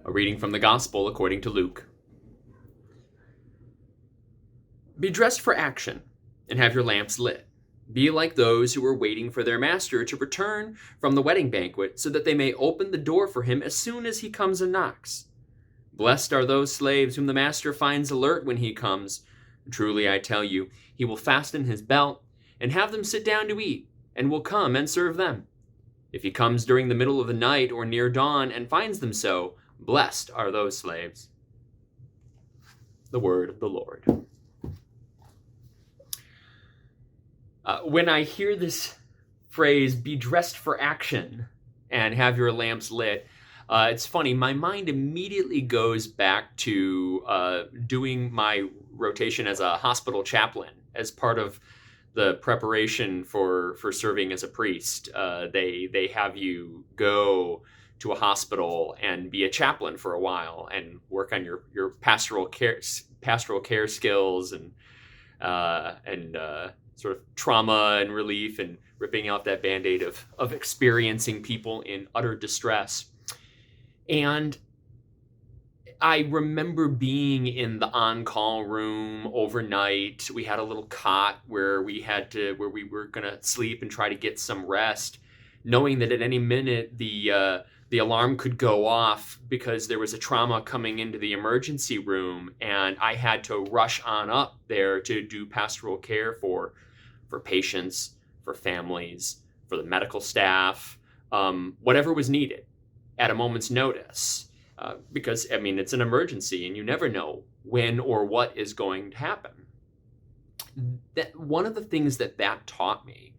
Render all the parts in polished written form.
A reading from the Gospel according to Luke. Be dressed for action and have your lamps lit. Be like those who are waiting for their master to return from the wedding banquet so that they may open the door for him as soon as he comes and knocks. Blessed are those slaves whom the master finds alert when he comes. Truly, I tell you, he will fasten his belt and have them sit down to eat, and will come and serve them. If he comes during the middle of the night or near dawn and finds them so, blessed are those slaves. The word of the Lord. When I hear this phrase, be dressed for action and have your lamps lit, it's funny, my mind immediately goes back to doing my rotation as a hospital chaplain as part of the preparation for serving as a priest. They have you go to a hospital and be a chaplain for a while and work on your pastoral care skills and sort of trauma and relief and ripping out that Band-Aid of experiencing people in utter distress. And I remember being in the on-call room overnight. We had a little cot where we were gonna sleep and try to get some rest, knowing that at any minute the alarm could go off because there was a trauma coming into the emergency room, and I had to rush on up there to do pastoral care for patients, for families, for the medical staff, whatever was needed at a moment's notice. Because, I mean, it's an emergency and you never know when or what is going to happen. One of the things that taught me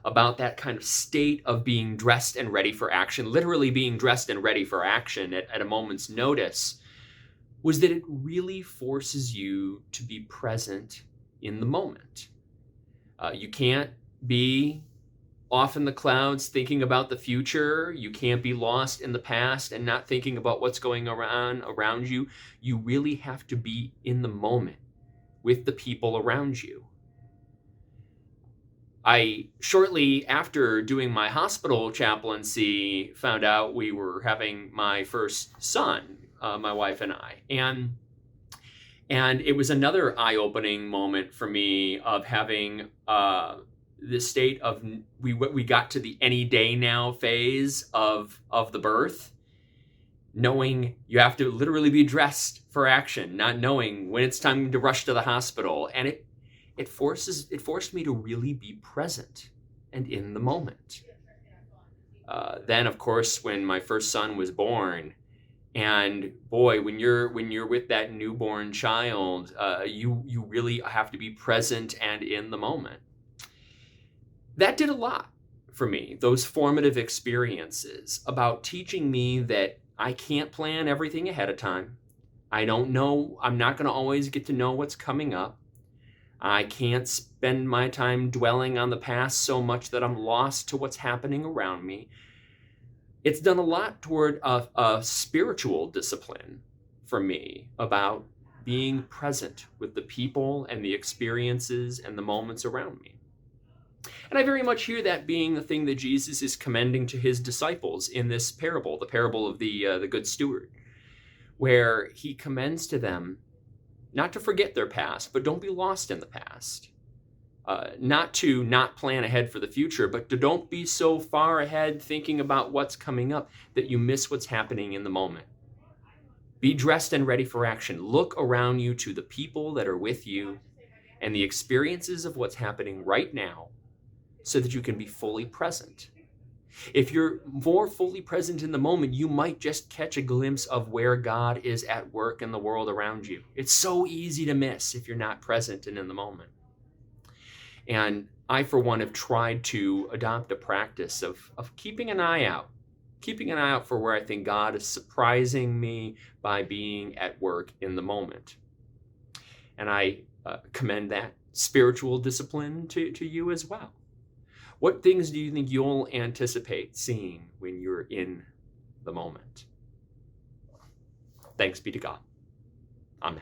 about that kind of state of being dressed and ready for action, literally being dressed and ready for action at a moment's notice, was that it really forces you to be present in the moment. You can't be off in the clouds thinking about the future. You can't be lost in the past and not thinking about what's going on around you. You really have to be in the moment with the people around you. I, shortly after doing my hospital chaplaincy, found out we were having my first son, my wife and I. And it was another eye-opening moment for me of having the state of we got to the any day now phase of the birth, knowing you have to literally be dressed for action, not knowing when it's time to rush to the hospital. And it forced me to really be present and in the moment. Then, of course, when my first son was born, and boy, when you're with that newborn child, you really have to be present and in the moment. That did a lot for me, those formative experiences, about teaching me that I can't plan everything ahead of time. I don't know, I'm not going to always get to know what's coming up. I can't spend my time dwelling on the past so much that I'm lost to what's happening around me. It's done a lot toward a spiritual discipline for me about being present with the people and the experiences and the moments around me. And I very much hear that being the thing that Jesus is commending to his disciples in this parable, the parable of the good steward, where he commends to them not to forget their past, but don't be lost in the past. Not to not plan ahead for the future, but to don't be so far ahead thinking about what's coming up that you miss what's happening in the moment. Be dressed and ready for action. Look around you to the people that are with you and the experiences of what's happening right now, so that you can be fully present. If you're more fully present in the moment, you might just catch a glimpse of where God is at work in the world around you. It's so easy to miss if you're not present and in the moment. And I, for one, have tried to adopt a practice of keeping an eye out for where I think God is surprising me by being at work in the moment. And I commend that spiritual discipline to you as well. What things do you think you'll anticipate seeing when you're in the moment? Thanks be to God. Amen.